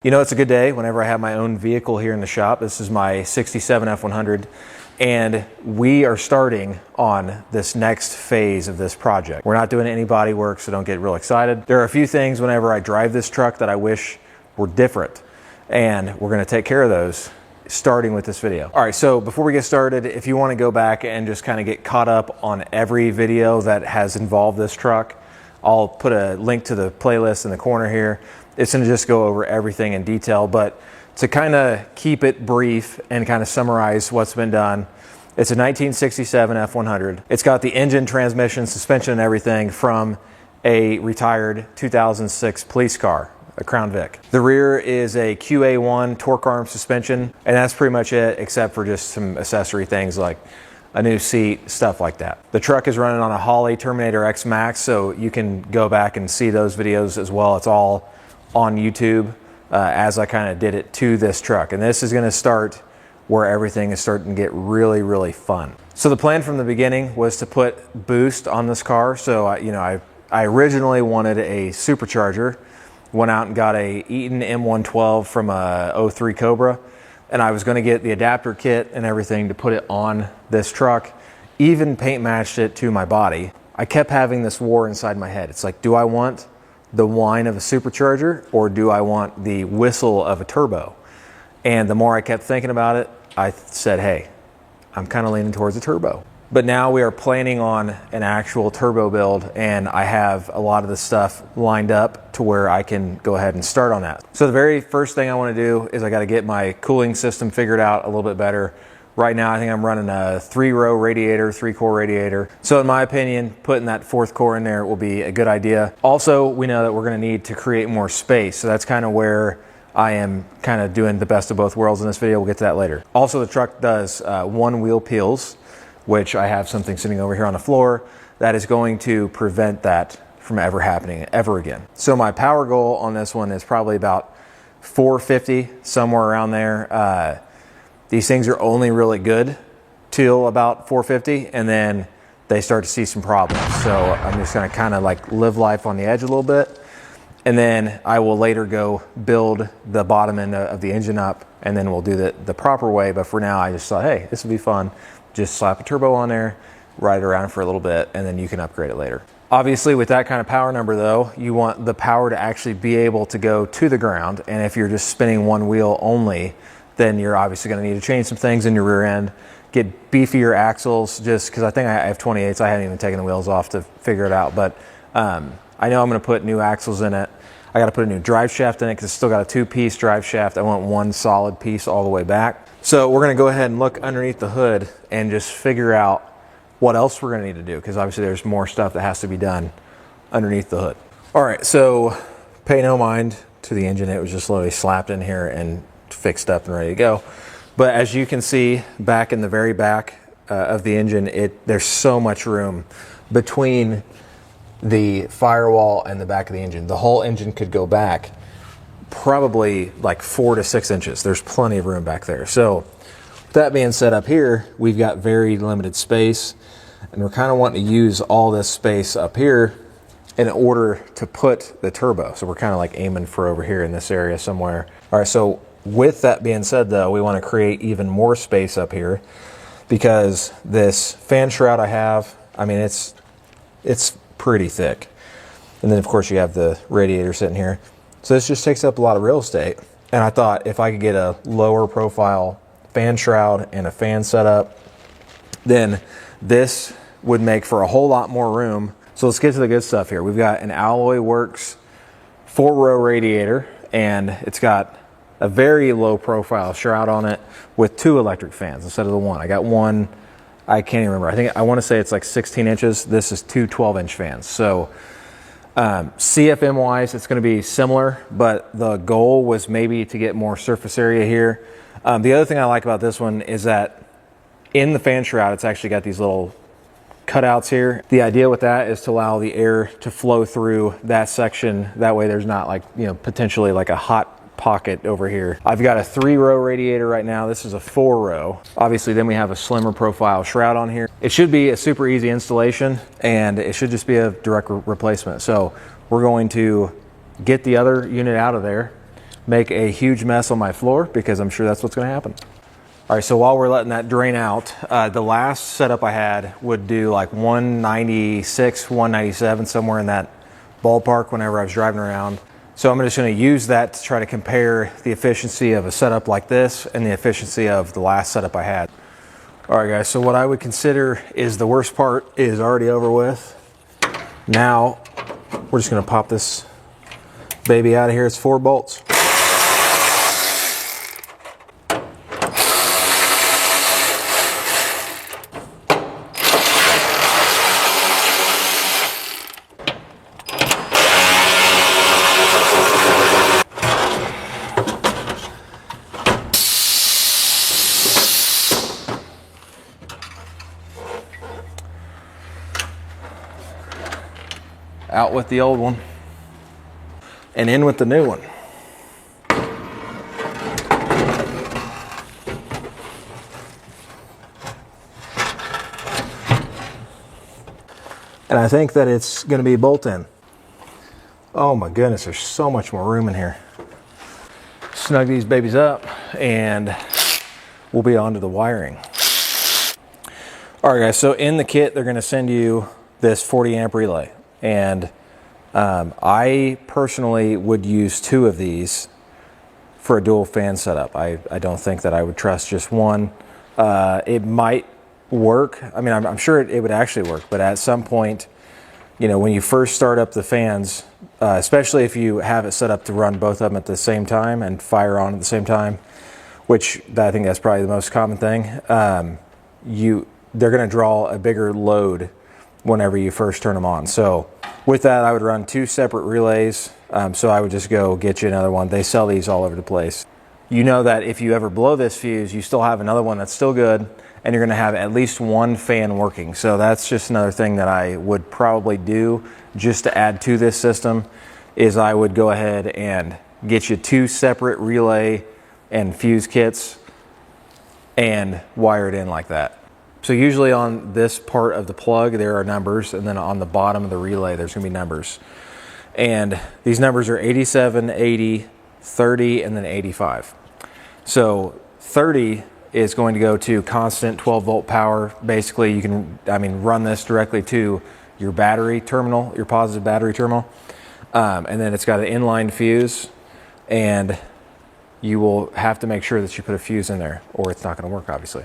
You know, it's a good day whenever I have my own vehicle here in the shop. This is my 67 F100, and we are starting on this next phase of this project. We're not doing any body work, so don't get real excited. There are a few things whenever I drive this truck that I wish were different, and we're gonna take care of those starting with this video. All right, so before we get started, if you wanna go back and just kind of get caught up on every video that has involved this truck, I'll put a link to the playlist in the corner here. It's gonna just go over everything in detail, but to kind of keep it brief and kind of summarize what's been done, it's a 1967 F100. It's got the engine, transmission, suspension, and everything from a retired 2006 police car, a Crown Vic. The rear is a QA1 torque arm suspension, and that's pretty much it, except for just some accessory things like a new seat, stuff like that. The truck is running on a Holley Terminator X Max, so you can go back and see those videos as well. It's all on YouTube as I kind of did it to this truck. And this is gonna start where everything is starting to get really, really fun. So the plan from the beginning was to put boost on this car. So I originally wanted a supercharger, went out and got a Eaton M112 from a 03 Cobra, and I was gonna get the adapter kit and everything to put it on this truck, even paint matched it to my body. I kept having this war inside my head. It's like, do I want the whine of a supercharger or do I want the whistle of a turbo? And the more I kept thinking about it, I said, hey, I'm kind of leaning towards a turbo. But now we are planning on an actual turbo build, and I have a lot of the stuff lined up to where I can go ahead and start on that. So the very first thing I want to do is I got to get my cooling system figured out a little bit better. Right now, I think I'm running a 3-row radiator, 3-core radiator. So in my opinion, putting that 4th core in there will be a good idea. Also, we know that we're gonna need to create more space. So that's kind of where I am kind of doing the best of both worlds in this video. We'll get to that later. Also, the truck does one wheel peels, which I have something sitting over here on the floor that is going to prevent that from ever happening ever again. So my power goal on this one is probably about 450, somewhere around there. These things are only really good till about 450, and then they start to see some problems. So I'm just gonna kind of like live life on the edge a little bit, and then I will later go build the bottom end of the engine up, and then we'll do the proper way. But for now, I just thought, hey, this would be fun. Just slap a turbo on there, ride it around for a little bit, and then you can upgrade it later. Obviously, with that kind of power number though, you want the power to actually be able to go to the ground. And if you're just spinning one wheel only, then you're obviously going to need to change some things in your rear end, get beefier axles, just because I think I have 28s. I haven't even taken the wheels off to figure it out, but I know I'm going to put new axles in it. I got to put a new drive shaft in it because it's still got a 2-piece drive shaft. I want one solid piece all the way back. So we're going to go ahead and look underneath the hood and just figure out what else we're going to need to do, because obviously there's more stuff that has to be done underneath the hood. All right, so pay no mind to the engine. It was just literally slapped in here and fixed up and ready to go. But as you can see back in the very back of the engine, there's so much room between the firewall and the back of the engine. The whole engine could go back probably like 4 to 6 inches. There's plenty of room back there. So with that being said, up here we've got very limited space, and we're kind of wanting to use all this space up here in order to put the turbo. So we're kind of like aiming for over here in this area somewhere. All right, so with that being said though, we want to create even more space up here, because this fan shroud I have, I mean, it's pretty thick. And then of course you have the radiator sitting here. So this just takes up a lot of real estate. And I thought if I could get a lower profile fan shroud and a fan setup, then this would make for a whole lot more room. So let's get to the good stuff here. We've got an AlloyWorks 4-row radiator, and it's got a very low profile shroud on it with 2 electric fans instead of the one. I got one, I can't even remember. I want to say it's like 16 inches. This is 2 12-inch fans. So CFM wise, it's going to be similar, but the goal was maybe to get more surface area here. The other thing I like about this one is that in the fan shroud, it's actually got these little cutouts here. The idea with that is to allow the air to flow through that section. That way there's not like, potentially like a hot pocket over here. I've got a 3-row radiator right now. This is a 4-row. Obviously, then we have a slimmer profile shroud on here. It should be a super easy installation, and it should just be a direct replacement. So we're going to get the other unit out of there, make a huge mess on my floor, because I'm sure that's what's going to happen. All right, so while we're letting that drain out, the last setup I had would do like 196, 197, somewhere in that ballpark whenever I was driving around. So I'm just going to use that to try to compare the efficiency of a setup like this and the efficiency of the last setup I had. All right, guys, so what I would consider is the worst part is already over with. Now, we're just going to pop this baby out of here. It's 4 bolts. Out with the old one and in with the new one. And I think that it's going to be bolt in. Oh my goodness, there's so much more room in here. Snug these babies up and we'll be on to the wiring. All right, guys, so in the kit, they're going to send you this 40 amp relay. And I personally would use 2 of these for a dual fan setup. I don't think that I would trust just one. It might work. I mean, I'm sure it would actually work, but at some point, you know, when you first start up the fans, especially if you have it set up to run both of them at the same time and fire on at the same time, which I think that's probably the most common thing, they're going to draw a bigger load whenever you first turn them on. So with that, I would run 2 separate relays. So I would just go get you another one. They sell these all over the place. You know that if you ever blow this fuse, you still have another one that's still good, and you're gonna have at least 1 fan working. So that's just another thing that I would probably do just to add to this system, is I would go ahead and get you 2 separate relay and fuse kits and wire it in like that. So usually on this part of the plug, there are numbers, and then on the bottom of the relay, there's gonna be numbers. And these numbers are 87, 80, 30, and then 85. So 30 is going to go to constant 12 volt power. Basically, you can, run this directly to your battery terminal, your positive battery terminal. And then it's got an inline fuse, and you will have to make sure that you put a fuse in there, or it's not gonna work, obviously.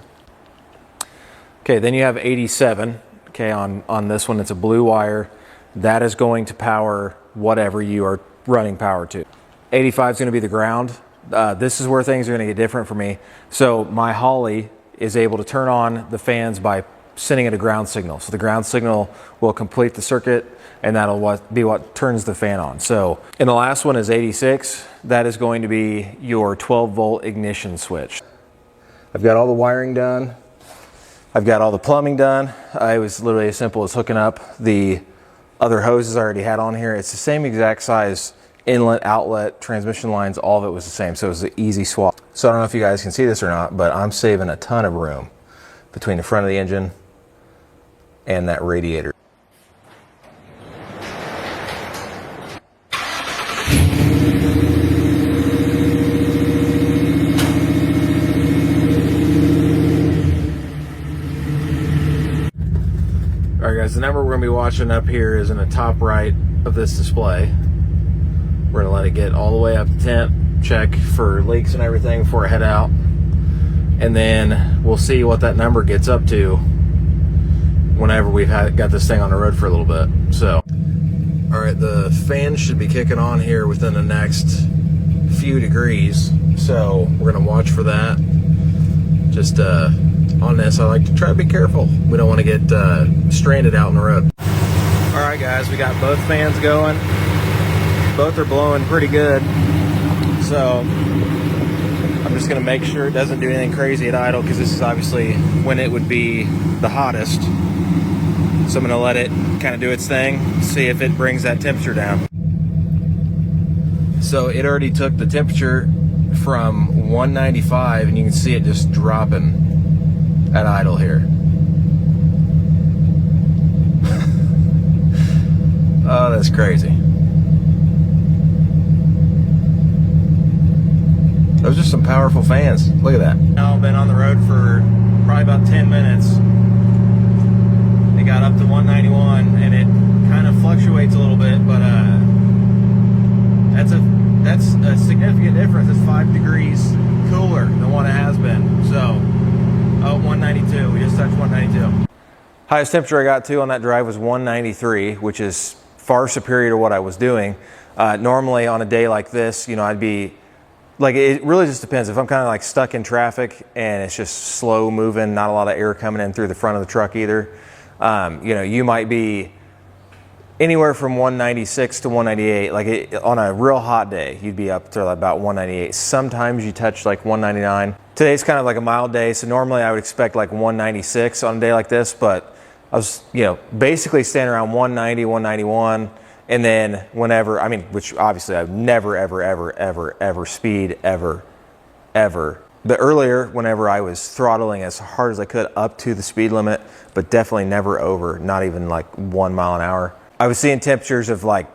Okay, then you have 87. Okay, on this one, it's a blue wire. That is going to power whatever you are running power to. 85 is going to be the ground. This is where things are going to get different for me. So my Holly is able to turn on the fans by sending it a ground signal. So the ground signal will complete the circuit, and that'll be what turns the fan on. So, and the last one is 86. That is going to be your 12 volt ignition switch. I've got all the wiring done. I've got all the plumbing done. It was literally as simple as hooking up the other hoses I already had on here. It's the same exact size inlet, outlet, transmission lines, all of it was the same. So it was an easy swap. So I don't know if you guys can see this or not, but I'm saving a ton of room between the front of the engine and that radiator. All right, guys, the number we're gonna be watching up here is in the top right of this display. We're gonna let it get all the way up to temp, check for leaks and everything before I head out. And then we'll see what that number gets up to whenever we've got this thing on the road for a little bit. So, all right, the fan should be kicking on here within the next few degrees. So we're gonna watch for that. Just on this, I like to try to be careful. We don't want to get stranded out on the road. All right, guys, we got both fans going. Both are blowing pretty good. So I'm just gonna make sure it doesn't do anything crazy at idle, because this is obviously when it would be the hottest. So I'm gonna let it kind of do its thing, see if it brings that temperature down. So it already took the temperature from 195, and you can see it just dropping at idle here. Oh, that's crazy. Those are some powerful fans. Look at that. Now I've been on the road for probably about 10 minutes. It got up to 191 and it kind of fluctuates a little bit, but that's a significant difference. It's 5 degrees cooler than what it has been. So, 192. We just touched 192. Highest temperature I got to on that drive was 193, which is far superior to what I was doing. Normally on a day like this, you know, I'd be like, it really just depends. If I'm kind of like stuck in traffic and it's just slow moving, not a lot of air coming in through the front of the truck either, you know, you might be anywhere from 196 to 198. Like on a real hot day, you'd be up to about 198. Sometimes you touch like 199. Today's kind of like a mild day, so normally I would expect like 196 on a day like this, but I was, you know, basically standing around 190, 191. And then whenever, I mean, which obviously I've never, ever speed, ever. But earlier, whenever I was throttling as hard as I could up to the speed limit, but definitely never over, not even like 1 mile an hour, I was seeing temperatures of like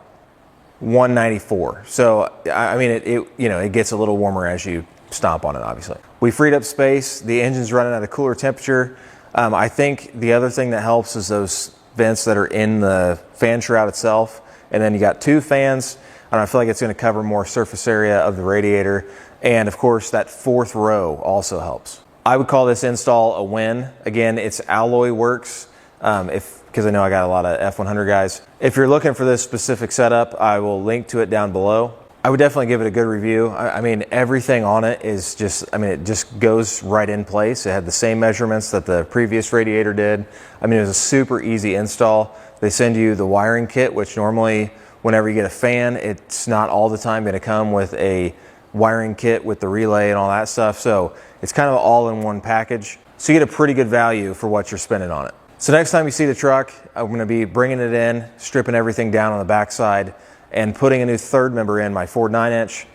194. So, I mean, it you know, it gets a little warmer as you stomp on it, obviously. We freed up space. The engine's running at a cooler temperature. I think the other thing that helps is those vents that are in the fan shroud itself. And then you got 2 fans, and I feel like it's going to cover more surface area of the radiator. And of course, that 4th row also helps. I would call this install a win. Again, it's AlloyWorks, because I know I got a lot of F100 guys. If you're looking for this specific setup, I will link to it down below. I would definitely give it a good review. I mean, everything on it is just, I mean, it just goes right in place. It had the same measurements that the previous radiator did. I mean, it was a super easy install. They send you the wiring kit, which normally whenever you get a fan, it's not all the time going to come with a wiring kit with the relay and all that stuff. So it's kind of all in one package. So you get a pretty good value for what you're spending on it. So next time you see the truck, I'm going to be bringing it in, stripping everything down on the backside, and putting a new 3rd member in, my Ford 9-inch.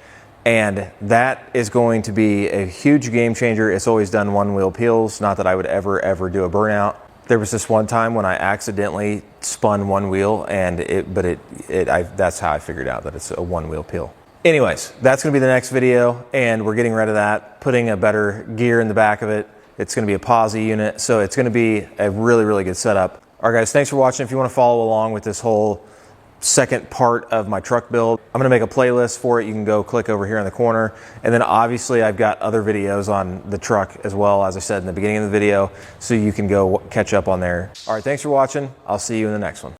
And that is going to be a huge game changer. It's always done 1-wheel peels. Not that I would ever do a burnout. There was this one time when I accidentally spun 1 wheel, and that's how I figured out that it's a 1-wheel peel. Anyways, that's gonna be the next video, and we're getting rid of that, putting a better gear in the back of it. It's gonna be a posi unit, so it's gonna be a really good setup. All right guys, thanks for watching. If you wanna follow along with this whole second part of my truck build, I'm gonna make a playlist for it. You can go click over here in the corner. And then obviously I've got other videos on the truck as well, as I said in the beginning of the video, so you can go catch up on there. All right, thanks for watching. I'll see you in the next one.